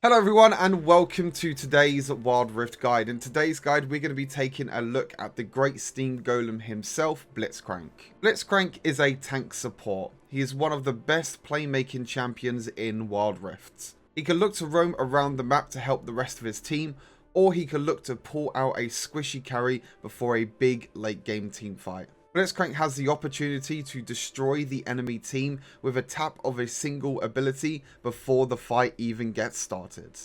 Hello everyone and welcome to today's Wild Rift guide. In today's guide we're going to be taking a look at the great steam golem himself, Blitzcrank. Blitzcrank is a tank support. He is one of the best playmaking champions in Wild Rift. He can look to roam around the map to help the rest of his team, or he can look to pull out a squishy carry before a big late game team fight. Blitzcrank has the opportunity to destroy the enemy team with a tap of a single ability before the fight even gets started.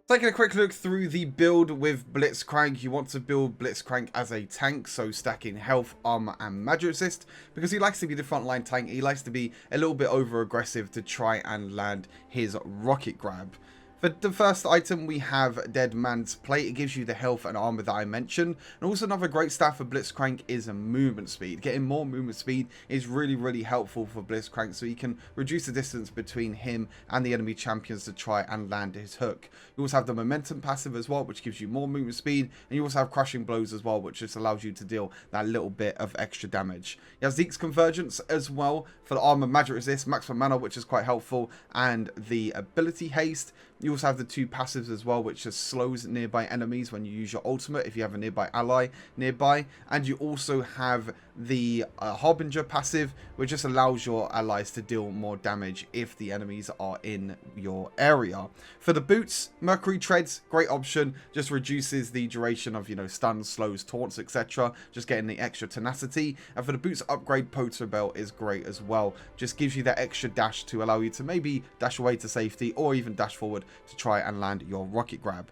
Taking a quick look through the build with Blitzcrank, you want to build Blitzcrank as a tank, so stacking health, armor and magic resist, because he likes to be the frontline tank. He likes to be a little bit over aggressive to try and land his rocket grab. For the first item, we have Dead Man's Plate. It gives you the health and armor that I mentioned. And also another great stat for Blitzcrank is movement speed. Getting more movement speed is really helpful for Blitzcrank, so you can reduce the distance between him and the enemy champions to try and land his hook. You also have the momentum passive as well, which gives you more movement speed. And you also have crushing blows as well, which just allows you to deal that little bit of extra damage. He has Zeke's Convergence as well for the armor, magic resist, maximum mana, which is quite helpful, and the ability haste. You also have the two passives as well, which just slows nearby enemies when you use your ultimate if you have a nearby ally nearby. And you also have the Harbinger passive, which just allows your allies to deal more damage if the enemies are in your area. For the boots, Mercury Treads, great option, just reduces the duration of, stuns, slows, taunts, etc. Just getting the extra tenacity. And for the boots upgrade, Poacher Belt is great as well. Just gives you that extra dash to allow you to maybe dash away to safety or even dash forward to try and land your rocket grab.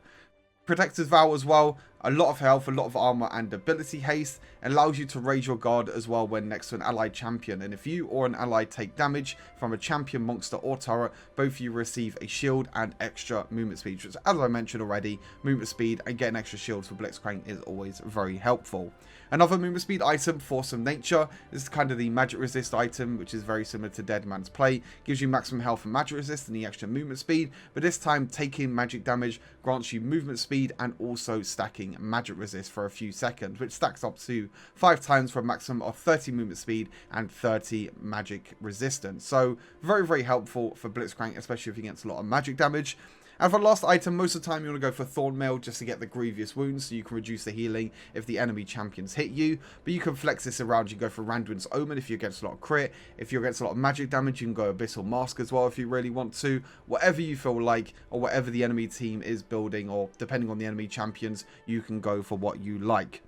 Protector's Vow as well, a lot of health, a lot of armor and ability haste, allows you to raise your guard as well when next to an allied champion, and if you or an ally take damage from a champion, monster or turret, both of you receive a shield and extra movement speed, which, as I mentioned already, movement speed and getting extra shields for Blitzcrank is always very helpful. Another movement speed item, Force of Nature. This is kind of the magic resist item, which is very similar to Dead Man's Plate. Gives you maximum health and magic resist and the extra movement speed, but this time taking magic damage grants you movement speed and also stacking magic resist for a few seconds, which stacks up to 5 times for a maximum of 30 movement speed and 30 magic resistance. So very helpful for Blitzcrank, especially if he gets a lot of magic damage. And for the last item, most of the time you want to go for Thorn Mail just to get the grievous wounds, so you can reduce the healing if the enemy champions hit you. But you can flex this around. You go for Randuin's Omen if you're against a lot of crit. If you're against a lot of magic damage, you can go Abyssal Mask as well if you really want to. Whatever you feel like, or whatever the enemy team is building, or depending on the enemy champions, you can go for what you like.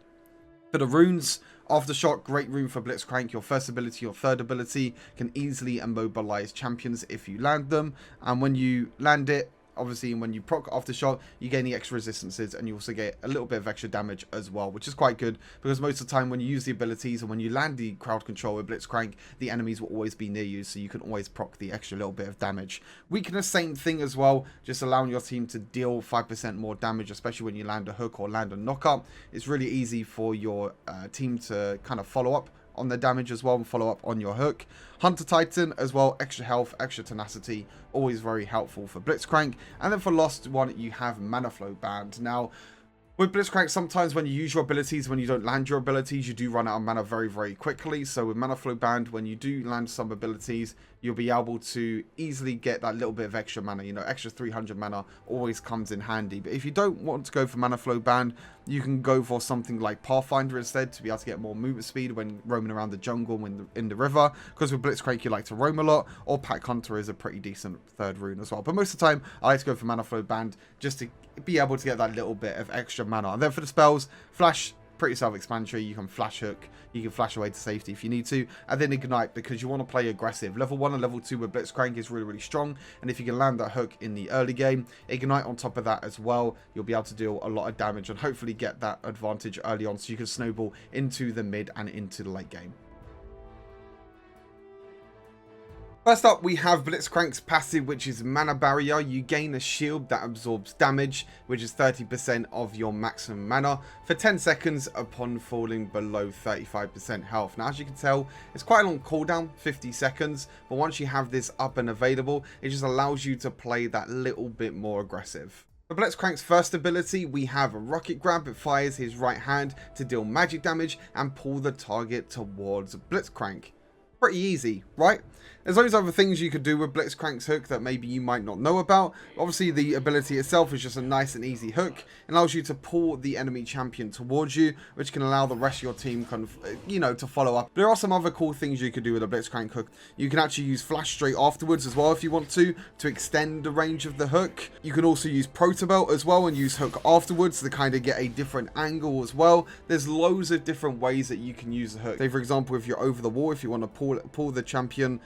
For the runes, Aftershock, great rune for Blitzcrank. Your first ability, your third ability can easily immobilize champions if you land them. And when you land it, obviously, when you proc Aftershock, you gain the extra resistances and you also get a little bit of extra damage as well, which is quite good because most of the time when you use the abilities and when you land the crowd control with Blitzcrank, the enemies will always be near you, so you can always proc the extra little bit of damage. Weakness, same thing as well, just allowing your team to deal 5% more damage, especially when you land a hook or land a knockup. It's really easy for your team to kind of follow up on the damage as well and follow up on your hook. Hunter Titan as well, extra health, extra tenacity, always very helpful for Blitzcrank. And then for last one, you have Mana Flow Band. Now, with Blitzcrank, sometimes when you use your abilities, when you don't land your abilities, you do run out of mana very quickly. So with Mana Flow Band, when you do land some abilities, you'll be able to easily get that little bit of extra mana. Extra 300 mana always comes in handy. But if you don't want to go for Mana Flow Band, you can go for something like Pathfinder instead to be able to get more movement speed when roaming around the jungle, when in the river. Because with Blitzcrank, you like to roam a lot. Or Pack Hunter is a pretty decent third rune as well. But most of the time, I like to go for Mana Flow Band just to be able to get that little bit of extra mana. And then for the spells, Flash, pretty self-explanatory. You can flash hook, you can flash away to safety if you need to, and then ignite because you want to play aggressive. Level 1 and level 2 with Blitzcrank is really strong, and if you can land that hook in the early game, ignite on top of that as well, you'll be able to deal a lot of damage and hopefully get that advantage early on so you can snowball into the mid and into the late game. First up, we have Blitzcrank's passive, which is Mana Barrier. You gain a shield that absorbs damage, which is 30% of your maximum mana for 10 seconds upon falling below 35% health. Now, as you can tell, it's quite a long cooldown, 50 seconds, but once you have this up and available, it just allows you to play that little bit more aggressive. For Blitzcrank's first ability, we have a Rocket Grab. It fires his right hand to deal magic damage and pull the target towards Blitzcrank. Pretty easy, right? There's loads of other things you could do with Blitzcrank's hook that maybe you might not know about. Obviously, the ability itself is just a nice and easy hook. It allows you to pull the enemy champion towards you, which can allow the rest of your team to follow up. There are some other cool things you could do with a Blitzcrank hook. You can actually use flash straight afterwards as well if you want to extend the range of the hook. You can also use Protobelt as well and use hook afterwards to kind of get a different angle as well. There's loads of different ways that you can use the hook. Say, for example, if you're over the wall, if you want to pull the champion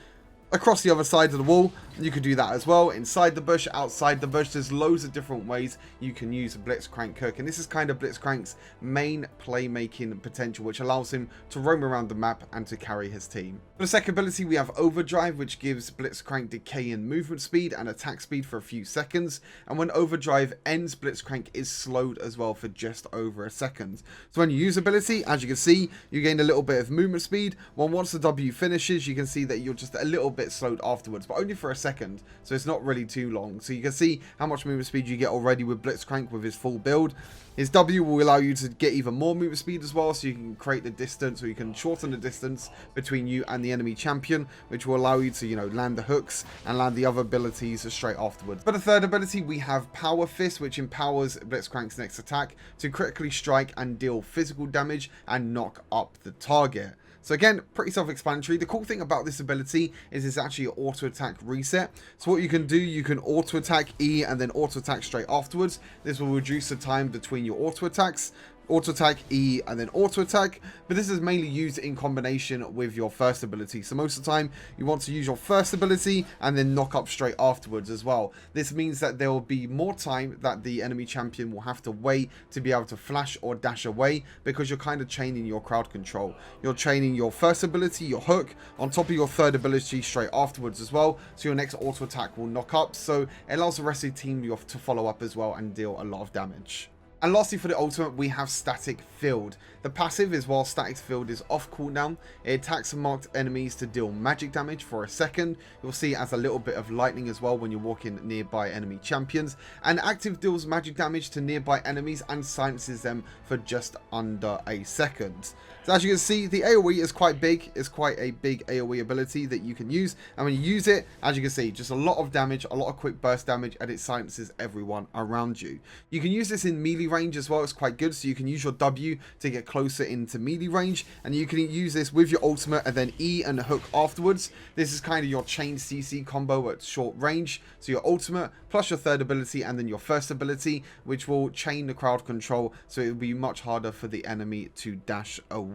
across the other side of the wall, you could do that as well. Inside the bush, outside the bush, there's loads of different ways you can use a Blitzcrank hook, and this is kind of Blitzcrank's main playmaking potential, which allows him to roam around the map and to carry his team. For the second ability, we have Overdrive, which gives Blitzcrank decay in movement speed and attack speed for a few seconds, and when Overdrive ends, Blitzcrank is slowed as well for just over a second. So when you use ability, as you can see, you gain a little bit of movement speed. Once the W finishes, you can see that you're just a little bit slowed afterwards, but only for a second, so it's not really too long. So you can see how much movement speed you get already with Blitzcrank with his full build. His W will allow you to get even more movement speed as well, so you can create the distance, or you can shorten the distance between you and the enemy champion, which will allow you to, land the hooks and land the other abilities straight afterwards. For the third ability, we have Power Fist, which empowers Blitzcrank's next attack to critically strike and deal physical damage and knock up the target. So again, pretty self-explanatory. The cool thing about this ability is it's actually an auto-attack reset. So what you can do, you can auto-attack E and then auto-attack straight afterwards. This will reduce the time between your auto-attacks. Auto-attack, E, and then auto-attack, but this is mainly used in combination with your first ability. So most of the time, you want to use your first ability and then knock up straight afterwards as well. This means that there will be more time that the enemy champion will have to wait to be able to flash or dash away, because you're kind of chaining your crowd control. You're chaining your first ability, your hook, on top of your third ability straight afterwards as well, so your next auto-attack will knock up, so it allows the rest of the team to follow up as well and deal a lot of damage. And lastly, for the ultimate, we have Static Field. The passive is while Static Field is off cooldown, it attacks marked enemies to deal magic damage for a second. You'll see it as a little bit of lightning as well when you're walking nearby enemy champions. And active deals magic damage to nearby enemies and silences them for just under a second. So as you can see, the AoE is quite big. It's quite a big AoE ability that you can use. And when you use it, as you can see, just a lot of damage, a lot of quick burst damage, and it silences everyone around you. You can use this in melee range as well. It's quite good. So you can use your W to get closer into melee range. And you can use this with your ultimate and then E and the hook afterwards. This is kind of your chain CC combo at short range. So your ultimate plus your third ability and then your first ability, which will chain the crowd control. So it will be much harder for the enemy to dash away.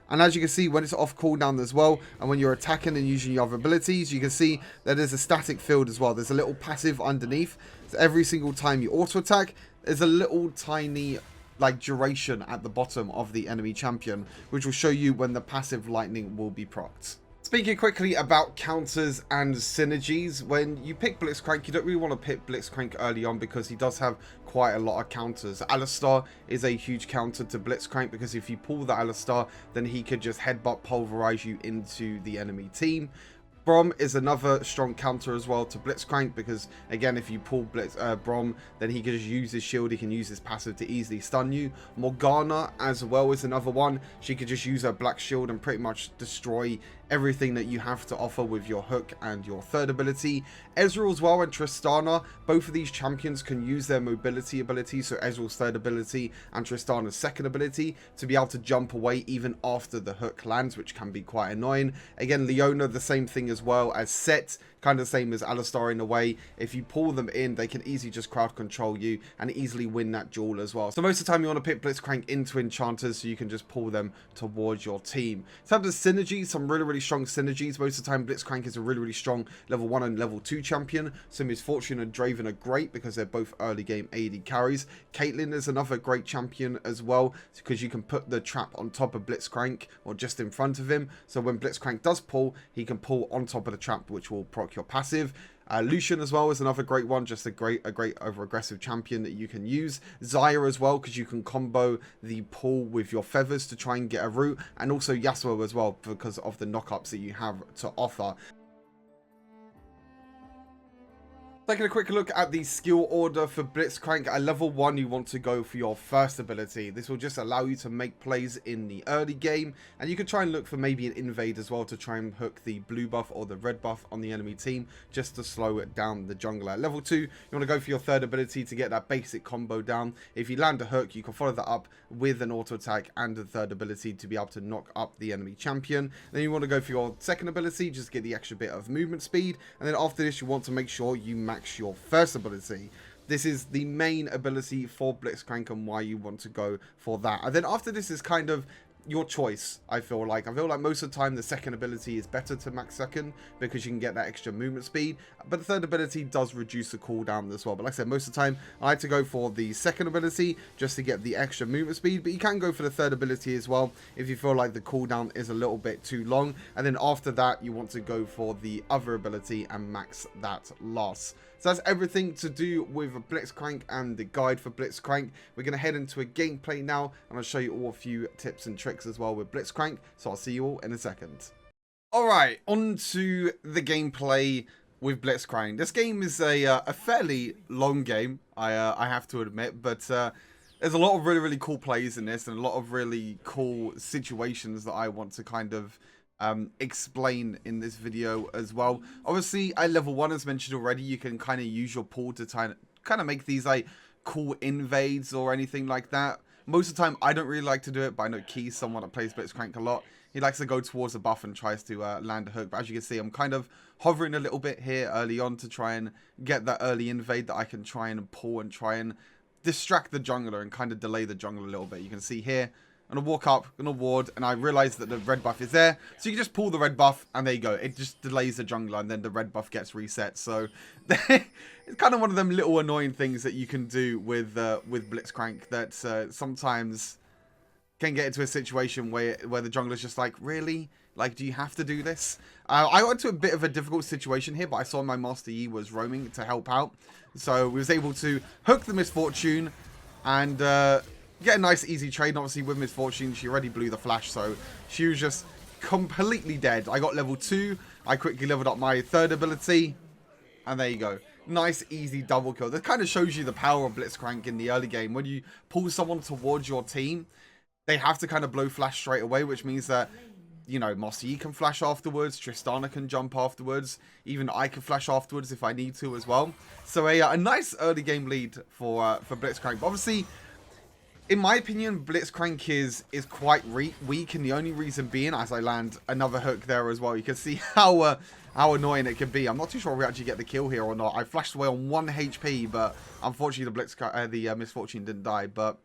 And as you can see, when it's off cooldown as well, and when you're attacking and using your other abilities, you can see that there's a static field as well. There's a little passive underneath. So every single time you auto attack, there's a little tiny duration at the bottom of the enemy champion, which will show you when the passive lightning will be procced. Speaking quickly about counters and synergies, when you pick Blitzcrank, you don't really want to pick Blitzcrank early on because he does have quite a lot of counters. Alistar is a huge counter to Blitzcrank because if you pull the Alistar, then he could just headbutt pulverize you into the enemy team. Brom is another strong counter as well to Blitzcrank because, again, if you pull Brom, then he can just use his shield, he can use his passive to easily stun you. Morgana as well is another one. She could just use her black shield and pretty much destroy everything that you have to offer with your hook and your third ability. Ezreal as well and Tristana, both of these champions can use their mobility ability, so Ezreal's third ability and Tristana's second ability, to be able to jump away even after the hook lands, which can be quite annoying. Again, Leona, the same thing as well as Set, kind of the same as Alistar in a way. If you pull them in, they can easily just crowd control you and easily win that duel as well. So most of the time you want to pick Blitzcrank into enchanters so you can just pull them towards your team. In terms of synergies, some really strong synergies. Most of the time Blitzcrank is a really strong level 1 and level 2 champion. So Miss Fortune and Draven are great because they're both early game AD carries. Caitlyn is another great champion as well because you can put the trap on top of Blitzcrank or just in front of him. So when Blitzcrank does pull, he can pull on top of the trap, which will proc your passive. Lucian as well is another great one, just a great over aggressive champion that you can use. Xayah as well, because you can combo the pull with your feathers to try and get a root, and also Yasuo as well because of the knockups that you have to offer. Taking a quick look at the skill order for Blitzcrank, at level 1 you want to go for your first ability. This will just allow you to make plays in the early game, and you can try and look for maybe an invade as well to try and hook the blue buff or the red buff on the enemy team just to slow it down the jungler. At level 2 you want to go for your third ability to get that basic combo down. If you land a hook, you can follow that up with an auto attack and a third ability to be able to knock up the enemy champion. Then you want to go for your second ability, just get the extra bit of movement speed, and then after this you want to make sure you max your first ability. This is the main ability for Blitzcrank and why you want to go for that. And then after this is kind of your choice. I feel like most of the time the second ability is better to max second because you can get that extra movement speed, but the third ability does reduce the cooldown as well. But like I said, most of the time I like to go for the second ability just to get the extra movement speed, but you can go for the third ability as well if you feel like the cooldown is a little bit too long. And then after that you want to go for the other ability and max that loss. So that's everything to do with Blitzcrank and the guide for Blitzcrank. We're going to head into a gameplay now, and I'll show you all a few tips and tricks as well with Blitzcrank. So I'll see you all in a second. Alright, on to the gameplay with Blitzcrank. This game is a fairly long game, I have to admit, but there's a lot of really cool plays in this and a lot of really cool situations that I want to kind of explain in this video as well. Obviously at level 1, as mentioned already, you can kind of use your pool to kind of make these like cool invades or anything like that. Most of the time I don't really like to do it, but I know Key's someone that plays Blitzcrank a lot. He likes to go towards the buff and tries to land a hook, but as you can see I'm kind of hovering a little bit here early on to try and get that early invade that I can try and pull and try and distract the jungler and kind of delay the jungler a little bit. You can see here I'm gonna walk up, gonna ward, and I realize that the red buff is there. So you can just pull the red buff, and there you go. It just delays the jungler, and then the red buff gets reset. So it's kind of one of them little annoying things that you can do with Blitzcrank that sometimes can get into a situation where the jungler's just like, really? Like, do you have to do this? I got into a bit of a difficult situation here, but I saw my Master Yi was roaming to help out. So we was able to hook the Misfortune and get a nice easy trade. And obviously with Misfortune she already blew the flash, so she was just completely dead. I got level 2, I quickly leveled up my third ability, and there you go. Nice easy double kill. That kind of shows you the power of Blitzcrank in the early game. When you pull someone towards your team, they have to kind of blow flash straight away, which means that, you know, Master Yi can flash afterwards, Tristana can jump afterwards, even I can flash afterwards if I need to as well. So a nice early game lead for Blitzcrank. But obviously, in my opinion, Blitzcrank is quite weak, and the only reason being, as I land another hook there as well, you can see how annoying it can be. I'm not too sure if we actually get the kill here or not. I flashed away on 1 HP, but unfortunately the Misfortune didn't die. But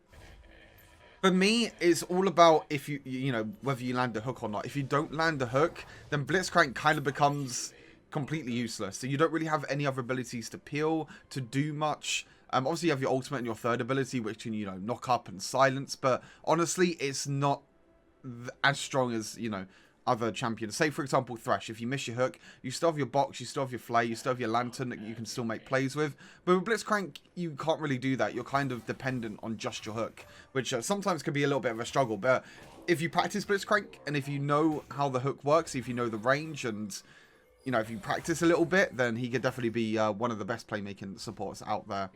for me, it's all about if you know, whether you land a hook or not. If you don't land a hook, then Blitzcrank kind of becomes completely useless. So you don't really have any other abilities to peel, to do much. Obviously you have your ultimate and your third ability, which can, you know, knock up and silence, but honestly it's not as strong as, you know, other champions. Say for example Thresh, if you miss your hook, you still have your box, you still have your flay, you still have your lantern that you can still make plays with. But with Blitzcrank you can't really do that. You're kind of dependent on just your hook, which sometimes can be a little bit of a struggle. But if you practice Blitzcrank and if you know how the hook works, if you know the range, and you know, if you practice a little bit, then he could definitely be one of the best playmaking supports out there.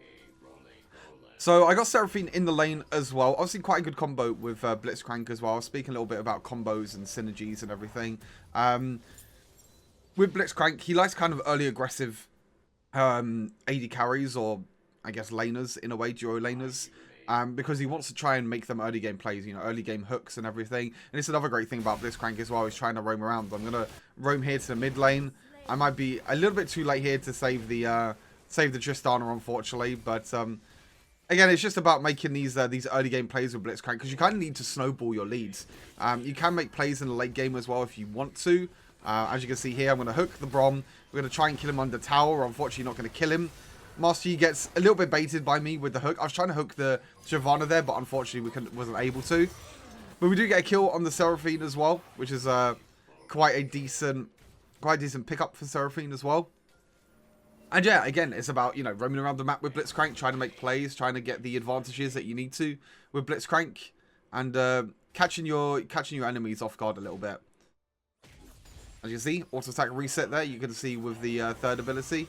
So I got Seraphine in the lane as well. Obviously quite a good combo with Blitzcrank as well. I was speaking a little bit about combos and synergies and everything. With Blitzcrank, he likes kind of early aggressive AD carries, or I guess laners in a way, duo laners. Because he wants to try and make them early game plays, you know, early game hooks and everything. And it's another great thing about Blitzcrank as well, he's trying to roam around. I'm going to roam here to the mid lane. I might be a little bit too late here to save the Tristana, unfortunately, but again, it's just about making these early game plays with Blitzcrank, because you kind of need to snowball your leads. You can make plays in the late game as well if you want to. As you can see here, I'm going to hook the Brom. We're going to try and kill him under tower. Unfortunately, not going to kill him. Master Yi gets a little bit baited by me with the hook. I was trying to hook the Shyvana there, but unfortunately we wasn't able to. But we do get a kill on the Seraphine as well, which is quite a decent pickup for Seraphine as well. And yeah, again, it's about, you know, roaming around the map with Blitzcrank, trying to make plays, trying to get the advantages that you need to with Blitzcrank, and catching your enemies off guard a little bit. As you can see, auto attack reset there. You can see with the third ability.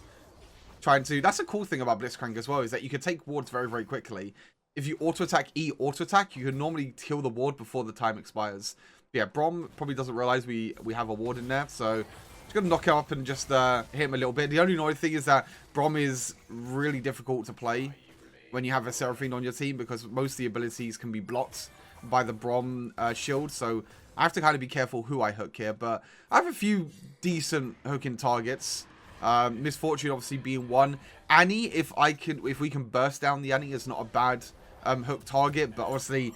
trying to... That's a cool thing about Blitzcrank as well, is that you can take wards very, very quickly. If you auto-attack E auto-attack, you can normally kill the ward before the time expires. But yeah, Brom probably doesn't realize we have a ward in there, so just going to knock it up and just hit him a little bit. The only annoying thing is that Brom is really difficult to play when you have a Seraphine on your team, because most of the abilities can be blocked by the Brom shield, so I have to kind of be careful who I hook here. But I have a few decent hooking targets. Misfortune obviously being one. Annie, if we can burst down the Annie, is not a bad hook target, but obviously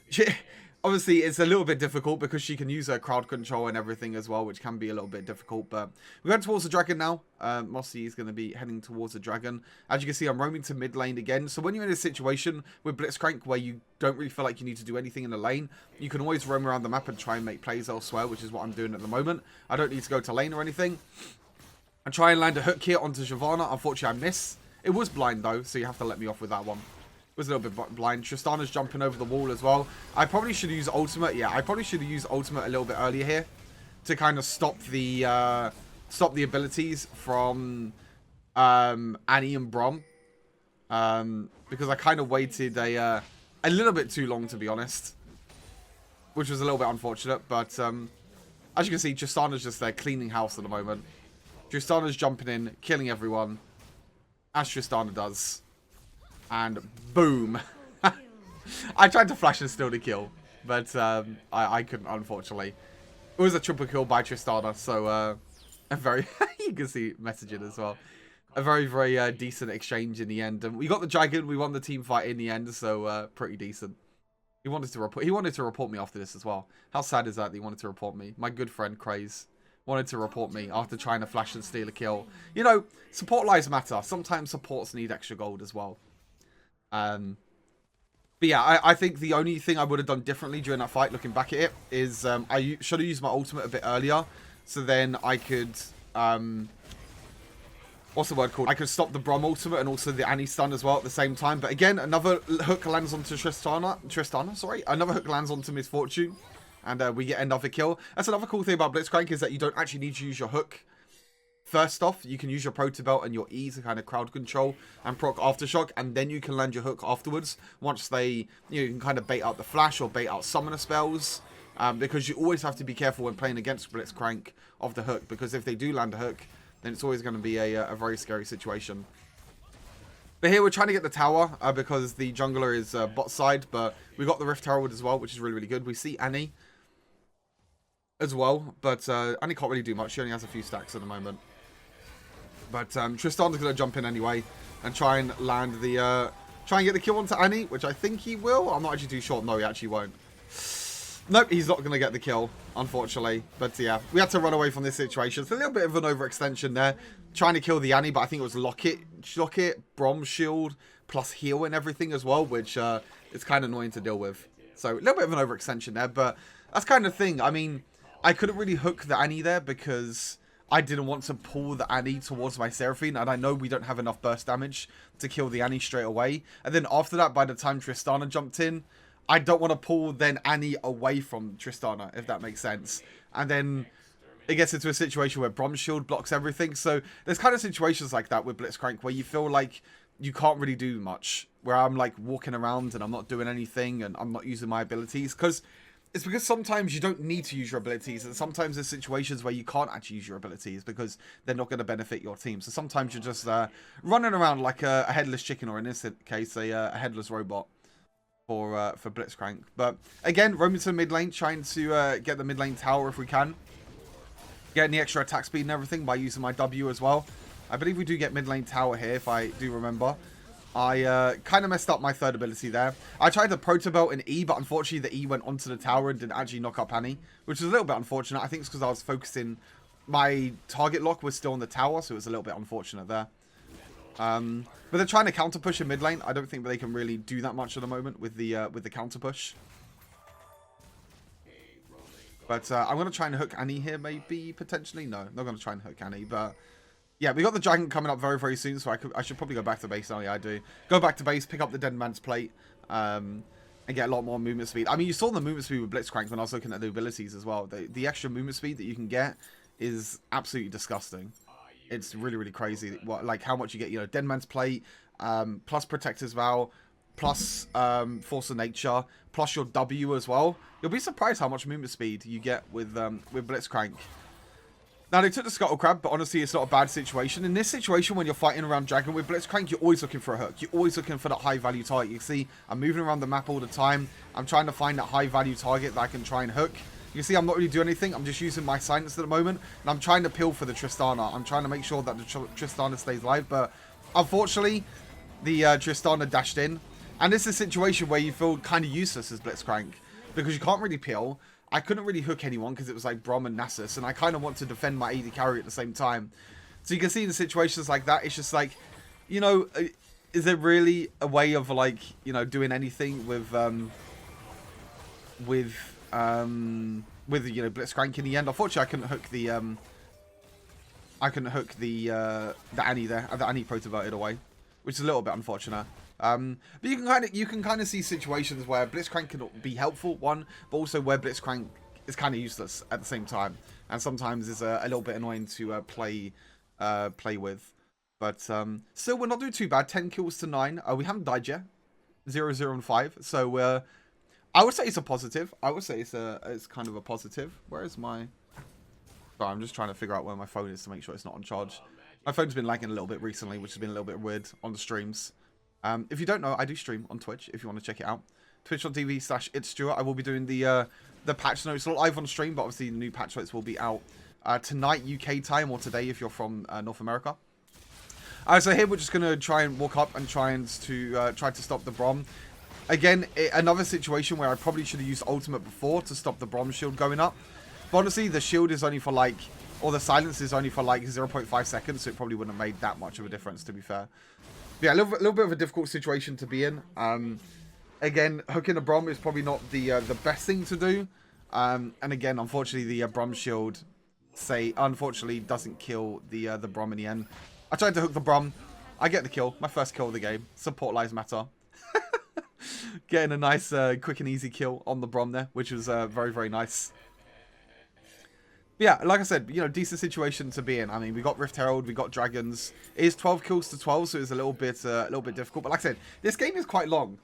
it's a little bit difficult because she can use her crowd control and everything as well, which can be a little bit difficult. But we're going towards the dragon now. Mossy is going to be heading towards the dragon. As you can see, I'm roaming to mid lane again. So when you're in a situation with Blitzcrank where you don't really feel like you need to do anything in the lane, you can always roam around the map and try and make plays elsewhere, which is what I'm doing at the moment. I don't need to go to lane or anything. I try and land a hook here onto Shyvana. Unfortunately, I miss. It was blind though, so you have to let me off with that one. Was a little bit blind. Tristana's jumping over the wall as well. I probably should use ultimate. Yeah, I probably should have used ultimate a little bit earlier here to kind of stop the abilities from Annie and Brom, because I kind of waited a little bit too long, to be honest, which was a little bit unfortunate. But as you can see, Tristana's just there cleaning house at the moment. Tristana's jumping in, killing everyone, as Tristana does. And boom. I tried to flash and steal the kill, but I couldn't, unfortunately. It was a triple kill by Tristana, so a very... you can see messaging as well. A very, very decent exchange in the end. And we got the dragon, we won the team fight in the end, so pretty decent. He wanted to report me after this as well. How sad is that he wanted to report me? My good friend Craze wanted to report me after trying to flash and steal a kill. You know, support lives matter. Sometimes supports need extra gold as well. But yeah, I think the only thing I would have done differently during that fight, looking back at it, is I should have used my ultimate a bit earlier. So then I could... what's the word called? I could stop the Brom ultimate and also the Annie stun as well at the same time. But again, another hook lands onto Tristana, sorry. Another hook lands onto Misfortune. And we get another kill. That's another cool thing about Blitzcrank, is that you don't actually need to use your hook. First off, you can use your Proto Belt and your E to kind of crowd control and proc Aftershock, and then you can land your hook afterwards. Once you can kind of bait out the flash or bait out summoner spells. Because you always have to be careful when playing against Blitzcrank of the hook, because if they do land a hook, then it's always going to be a very scary situation. But here we're trying to get the tower because the jungler is bot side, but we got the Rift Herald as well, which is really, really good. We see Annie as well, but Annie can't really do much. She only has a few stacks at the moment. But Tristan's going to jump in anyway and try and land the... try and get the kill onto Annie, which I think he will. I'm not actually too sure. No, he actually won't. Nope, he's not going to get the kill, unfortunately. But yeah, we had to run away from this situation. It's a little bit of an overextension there. Trying to kill the Annie, but I think it was Locket, Brom Shield, plus heal and everything as well, which is kind of annoying to deal with. So a little bit of an overextension there, but that's kind of thing. I mean, I couldn't really hook the Annie there because I didn't want to pull the Annie towards my Seraphine, and I know we don't have enough burst damage to kill the Annie straight away. And then after that, by the time Tristana jumped in, I don't want to pull then Annie away from Tristana, if that makes sense. And then it gets into a situation where Brom Shield blocks everything. So there's kind of situations like that with Blitzcrank where you feel like you can't really do much. Where I'm like walking around and I'm not doing anything and I'm not using my abilities. It's because sometimes you don't need to use your abilities. And sometimes there's situations where you can't actually use your abilities because they're not going to benefit your team. So sometimes you're just running around like a headless chicken, or in this case, a headless robot. For Blitzcrank. But again, roaming to mid lane, trying to get the mid lane tower if we can. Getting the extra attack speed and everything by using my W as well. I believe we do get mid lane tower here, if I do remember. I kind of messed up my third ability there. I tried the Proto Belt in E, but unfortunately the E went onto the tower and didn't actually knock up Annie, which is a little bit unfortunate. I think it's because I was focusing, my target lock was still on the tower, so it was a little bit unfortunate there. But they're trying to counter push in mid lane. I don't think they can really do that much at the moment with the counter push. But I'm going to try and hook Annie here, maybe, potentially. No, not going to try and hook Annie. But yeah, we got the dragon coming up very, very soon, so I should probably go back to base. Oh yeah, I do. Go back to base, pick up the Dead Man's Plate, and get a lot more movement speed. I mean, you saw the movement speed with Blitzcrank when I was looking at the abilities as well. The extra movement speed that you can get is absolutely disgusting. It's really, really crazy like how much you get, you know, Dead Man's Plate, plus Protector's Vow, plus Force of Nature, plus your W as well. You'll be surprised how much movement speed you get with Blitzcrank. Now, they took the Scuttle Crab, but honestly, it's not a bad situation. In this situation, when you're fighting around Dragon with Blitzcrank, you're always looking for a hook. You're always looking for that high-value target. You see, I'm moving around the map all the time. I'm trying to find that high-value target that I can try and hook. You see, I'm not really doing anything. I'm just using my silence at the moment, and I'm trying to peel for the Tristana. I'm trying to make sure that the Tristana stays alive, but unfortunately, the Tristana dashed in. And this is a situation where you feel kind of useless as Blitzcrank, because you can't really peel. I couldn't really hook anyone because it was like Brom and Nasus, and I kind of want to defend my AD carry at the same time. So you can see in situations like that, it's just like, you know, is there really a way of like, you know, doing anything with you know, Blitzcrank in the end? Unfortunately, I couldn't hook the Annie there. The Annie protoverted away, which is a little bit unfortunate. But you can kind of see situations where Blitzcrank can be helpful, one, but also where Blitzcrank is kind of useless at the same time, and sometimes is a little bit annoying to play with. But still, we're not doing too bad. 10 kills to 9. We haven't died yet. 0, 0, and 5. So I would say it's a positive. I would say it's kind of a positive. Where is my? Sorry, I'm just trying to figure out where my phone is to make sure it's not on charge. My phone's been lagging a little bit recently, which has been a little bit weird on the streams. If you don't know, I do stream on Twitch if you want to check it out. Twitch.tv/itsstuart. I will be doing the patch notes live on stream, but obviously the new patch notes will be out tonight UK time, or today if you're from North America. So here we're just going to try and walk up and try to stop the Brom. Again, another situation where I probably should have used ultimate before to stop the Brom shield going up. But honestly, the shield is only for like, or the silence is only for like 0.5 seconds, so it probably wouldn't have made that much of a difference, to be fair. Yeah, a little bit of a difficult situation to be in. Again, hooking a Brom is probably not the best thing to do. And again, unfortunately, the Brom shield, unfortunately, doesn't kill the Brom in the end. I tried to hook the Brom. I get the kill. My first kill of the game. Support lives matter. Getting a nice, quick and easy kill on the Brom there, which was very, very nice. Yeah, like I said, you know, decent situation to be in. I mean, we got Rift Herald, we got Dragons. It is 12 kills to 12, so it's a little bit difficult. But like I said, this game is quite long.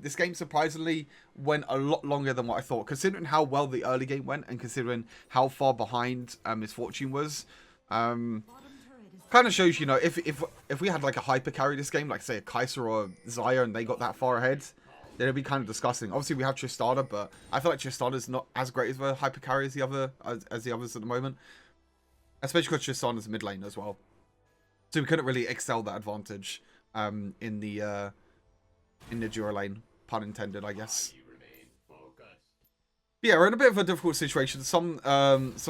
This game surprisingly went a lot longer than what I thought, considering how well the early game went and considering how far behind Miss Fortune was. Kind of shows, you know, if we had like a hyper carry this game, like say a Kai'Sa or Xayah, and they got that far ahead, then it'd be kind of disgusting. Obviously, we have Tristana, but I feel like Tristana's not as great as a hyper carry as the others at the moment, especially because Tristana's mid lane as well. So we couldn't really excel that advantage in the duo lane, pun intended, I guess. Yeah, we're in a bit of a difficult situation. Some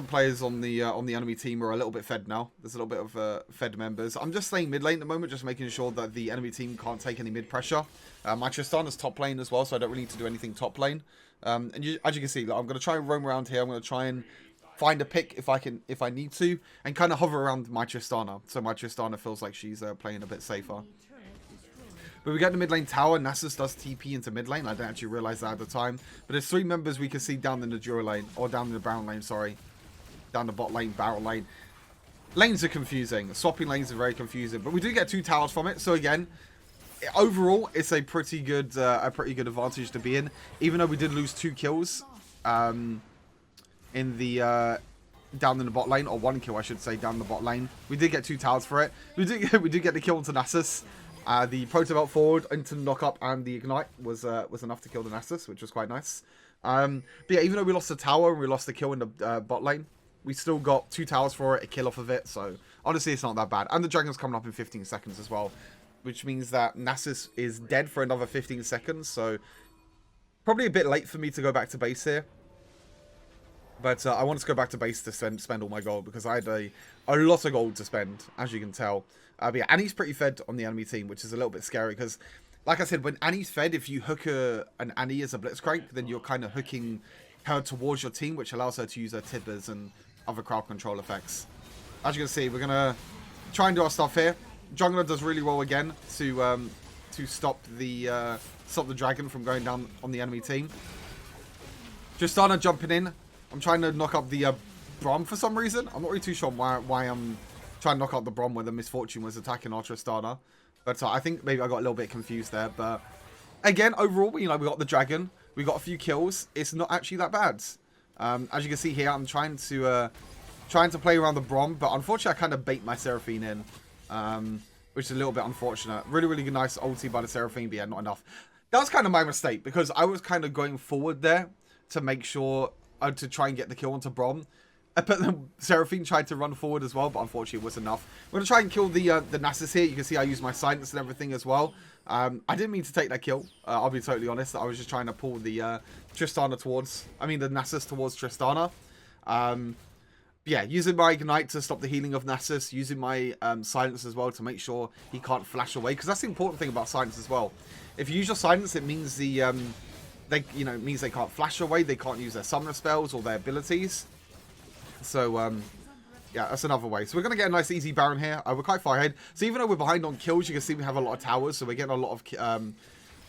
players on the enemy team are a little bit fed now. There's a little bit of fed members. I'm just staying mid lane at the moment, just making sure that the enemy team can't take any mid pressure. My Tristana's top lane as well, so I don't really need to do anything top lane. And as you can see, like, I'm going to try and roam around here. I'm going to try and find a pick if I need to, and kind of hover around my Tristana, so my Tristana feels like she's playing a bit safer. But we get the mid lane tower. Nasus does TP into mid lane. I didn't actually realize that at the time. But there's 3 members we can see down in the duo lane, or down in the Baron lane, sorry. Down the bot lane, Baron lane. Lanes are confusing. Swapping lanes are very confusing. But we do get 2 towers from it. So again, overall, it's a pretty good advantage to be in. Even though we did lose 2 kills in the down in the bot lane, or 1 kill I should say, down the bot lane. We did get 2 towers for it. We did get the kill into Nasus. The Proto Belt forward into the knock-up and the Ignite was enough to kill the Nasus, which was quite nice. But yeah, even though we lost the tower and we lost the kill in the bot lane, we still got 2 towers for it, a kill off of it. So honestly, it's not that bad. And the Dragon's coming up in 15 seconds as well, which means that Nasus is dead for another 15 seconds. So probably a bit late for me to go back to base here. But I wanted to go back to base to spend all my gold, because I had a lot of gold to spend, as you can tell. But yeah, Annie's pretty fed on the enemy team, which is a little bit scary, because, like I said, when Annie's fed, if you hook an Annie as a Blitzcrank, then you're kind of hooking her towards your team, which allows her to use her Tidbers and other crowd control effects. As you can see, we're going to try and do our stuff here. Jungler does really well again to stop the dragon from going down on the enemy team. Tristana jumping in. I'm trying to knock up the Brom for some reason. I'm not really too sure why I'm try and knock out the Brom where the Misfortune was attacking our Tristana. But I think maybe I got a little bit confused there. But again, overall, you know, we got the Dragon. We got a few kills. It's not actually that bad. As you can see here, I'm trying to play around the Brom, but unfortunately I kind of bait my Seraphine in, which is a little bit unfortunate. Really, really nice ulti by the Seraphine, but yeah, not enough. That was kind of my mistake, because I was kind of going forward there to make sure, to try and get the kill onto Brom. But the Seraphine tried to run forward as well, but unfortunately it was enough. I'm going to try and kill the Nasus here. You can see I use my silence and everything as well. I didn't mean to take that kill. I'll be totally honest. I was just trying to pull the Tristana towards, I mean the Nasus towards Tristana. Yeah, using my Ignite to stop the healing of Nasus. Using my silence as well to make sure he can't flash away. Because that's the important thing about silence as well. If you use your silence, it means it means they can't flash away. They can't use their summoner spells or their abilities. So, yeah, that's another way. So we're going to get a nice easy Baron here. We're quite far ahead. So even though we're behind on kills, you can see we have a lot of towers. So we're getting a lot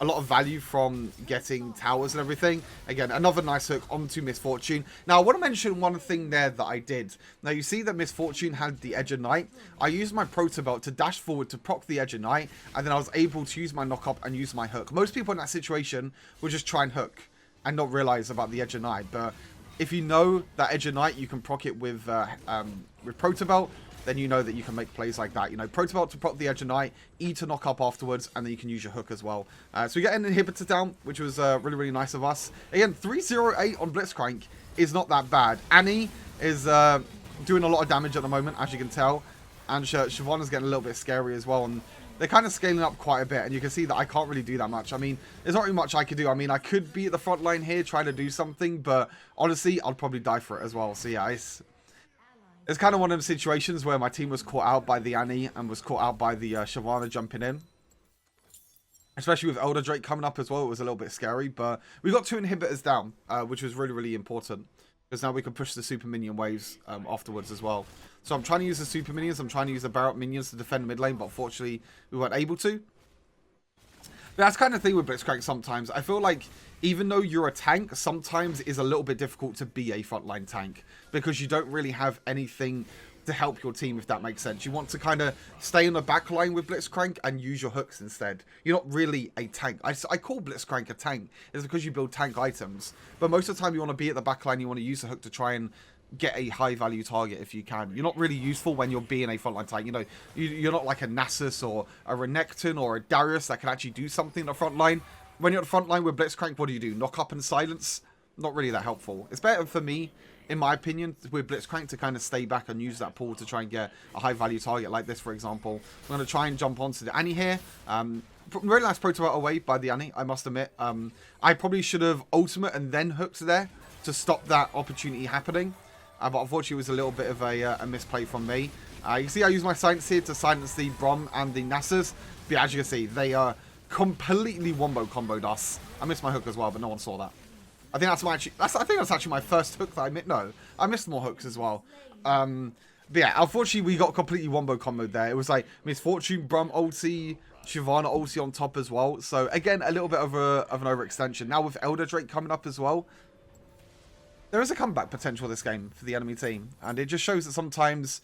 of value from getting towers and everything. Again, another nice hook onto Misfortune. Now, I want to mention one thing there that I did. Now, you see that Misfortune had the Edge of Night. I used my Proto Belt to dash forward to proc the Edge of Night. And then I was able to use my knock up and use my hook. Most people in that situation will just try and hook and not realize about the Edge of Night. But if you know that Edge of Night, you can proc it with Proto Belt, then you know that you can make plays like that. You know, Proto Belt to proc the Edge of Night, E to knock up afterwards, and then you can use your hook as well. So we get an inhibitor down, which was really, really nice of us. Again, 308 on Blitzcrank is not that bad. Annie is doing a lot of damage at the moment, as you can tell. And Shyvana's getting a little bit scary as well. And they're kind of scaling up quite a bit, and you can see that I can't really do that much. I mean, there's not really much I could do. I mean, I could be at the front line here trying to do something, but honestly, I'd probably die for it as well. So yeah, it's kind of one of the situations where my team was caught out by the Annie and was caught out by the Shyvana jumping in. Especially with Elder Drake coming up as well, it was a little bit scary, but we got 2 inhibitors down, which was really, really important. Because now we can push the super minion waves afterwards as well. So I'm trying to use the super minions. I'm trying to use the Barret minions to defend the mid lane, but unfortunately we weren't able to. But that's kind of the thing with Blitzcrank sometimes. I feel like even though you're a tank, sometimes it is a little bit difficult to be a frontline tank. Because you don't really have anything to help your team, if that makes sense. You want to kind of stay on the back line with Blitzcrank and use your hooks instead. You're not really a tank. I call Blitzcrank a tank. It's because you build tank items. But most of the time you want to be at the back line, you want to use the hook to try and get a high value target if you can. You're not really useful when you're being a frontline tank. You know, you're not like a Nasus or a Renekton or a Darius that can actually do something in the front line. When you're at the front line with Blitzcrank, what do? Knock up and silence? Not really that helpful. It's better for me, in my opinion, with Blitzcrank to kind of stay back and use that pool to try and get a high value target like this, for example. I'm going to try and jump onto the Annie here. Really nice Proto Belt away by the Annie, I must admit. I probably should have ultimate and then hooked there to stop that opportunity happening. But unfortunately, it was a little bit of a misplay from me. You can see I use my silence here to silence the Brom and the Nasus. But as you can see, they are completely wombo-comboed us. I missed my hook as well, but no one saw that. I think that's actually my first hook that I missed. No, I missed more hooks as well. But yeah, unfortunately, we got completely wombo-comboed there. It was like Misfortune, Brom ulti, Shyvana ulti on top as well. So again, a little bit of an overextension. Now with Elder Drake coming up as well, there is a comeback potential this game for the enemy team. And it just shows that sometimes,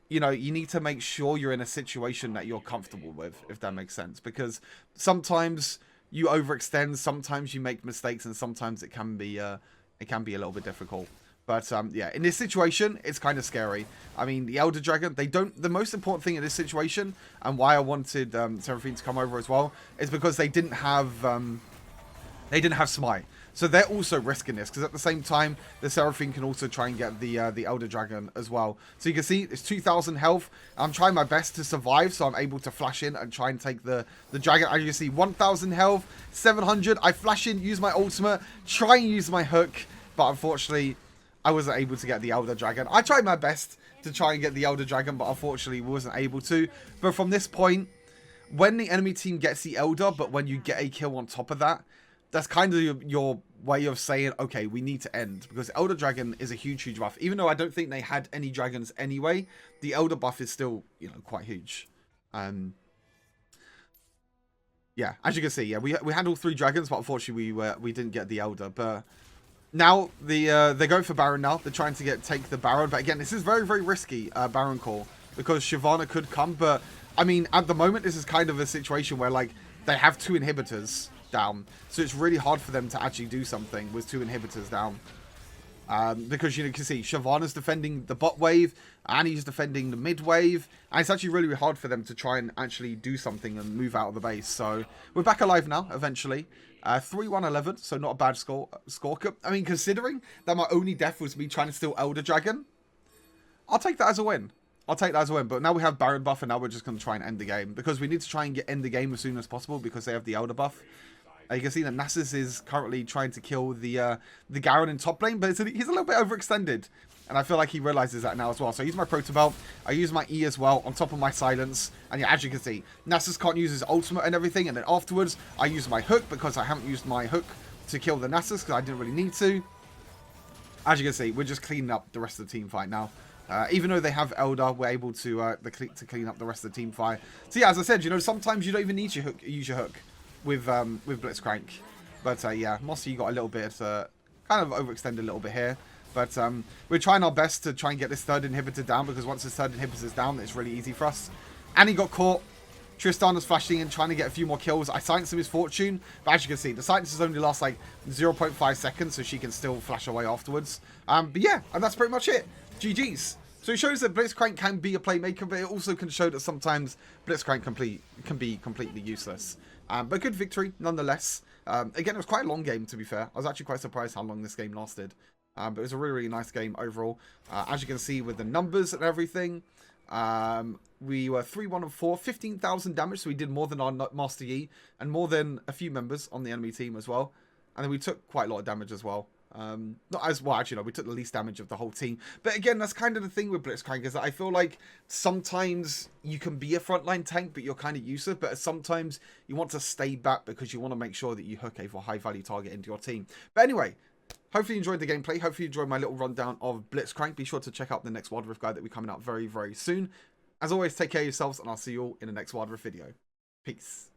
you know, you need to make sure you're in a situation that you're comfortable with, if that makes sense. Because sometimes you overextend, sometimes you make mistakes, and sometimes it can be a little bit difficult. But yeah, in this situation, it's kind of scary. I mean, the Elder Dragon, the most important thing in this situation, and why I wanted Seraphine to come over as well, is because they didn't have Smite. So they're also risking this, because at the same time, the Seraphine can also try and get the Elder Dragon as well. So you can see, it's 2,000 health. I'm trying my best to survive, so I'm able to flash in and try and take the Dragon. As you can see, 1,000 health, 700. I flash in, use my ultimate, try and use my hook, but unfortunately, I wasn't able to get the Elder Dragon. I tried my best to try and get the Elder Dragon, but unfortunately, wasn't able to. But from this point, when the enemy team gets the Elder, but when you get a kill on top of that, that's kind of your way of saying, okay, we need to end. Because Elder Dragon is a huge, huge buff. Even though I don't think they had any dragons anyway, the Elder buff is still, you know, quite huge. Yeah, as you can see, yeah, we had all 3 dragons, but unfortunately we didn't get the Elder. But now they're going for Baron now. They're trying to take the Baron. But again, this is very, very risky, Baron call. because Shyvana could come. But, I mean, at the moment, this is kind of a situation where, like, they have 2 inhibitors down. So it's really hard for them to actually do something with 2 inhibitors down. Because, you can see Shyvana's defending the bot wave, Annie's defending the mid wave, and it's actually really hard for them to try and actually do something and move out of the base. So we're back alive now, eventually. 3-1-11, so not a bad score. I mean, considering that my only death was me trying to steal Elder Dragon, I'll take that as a win. I'll take that as a win. But now we have Baron buff, and now we're just going to try and end the game, because we need to try and end the game as soon as possible because they have the Elder buff. You can see that Nasus is currently trying to kill the Garen in top lane, but he's a little bit overextended. And I feel like he realizes that now as well. So I use my Proto Belt, I use my E as well, on top of my Silence. And yeah, as you can see, Nasus can't use his ultimate and everything. And then afterwards, I use my hook, because I haven't used my hook to kill the Nasus, because I didn't really need to. As you can see, we're just cleaning up the rest of the team fight now. Even though they have Elder, we're able to clean up the rest of the team fight. So yeah, as I said, sometimes you don't even need to use your hook with Blitzcrank. But yeah, Mossy got a little bit, kind of overextended a little bit here. But we're trying our best to try and get this 3rd inhibitor down, because once this 3rd inhibitor is down, it's really easy for us. And he got caught. Tristan was flashing in, trying to get a few more kills. I silenced him his fortune, but as you can see, the silences only last like 0.5 seconds, so she can still flash away afterwards. But yeah, and that's pretty much it. GG's. So it shows that Blitzcrank can be a playmaker, but it also can show that sometimes Blitzcrank can be completely useless. But good victory, nonetheless. Again, it was quite a long game, to be fair. I was actually quite surprised how long this game lasted. But it was a really, really nice game overall. As you can see with the numbers and everything, we were 3-1-4, 15,000 damage, so we did more than our Master Yi, and more than a few members on the enemy team as well. And then we took quite a lot of damage as well. Not as well, actually, no, we took the least damage of the whole team. But again, that's kind of the thing with Blitzcrank, is that I feel like sometimes you can be a frontline tank, but you're kind of useless. But sometimes you want to stay back because you want to make sure that you hook a high value target into your team. But anyway, hopefully you enjoyed the gameplay. Hopefully you enjoyed my little rundown of Blitzcrank. Be sure to check out the next Wild Rift guide that will be coming out very, very soon. As always, take care of yourselves, and I'll see you all in the next Wild Rift video. Peace.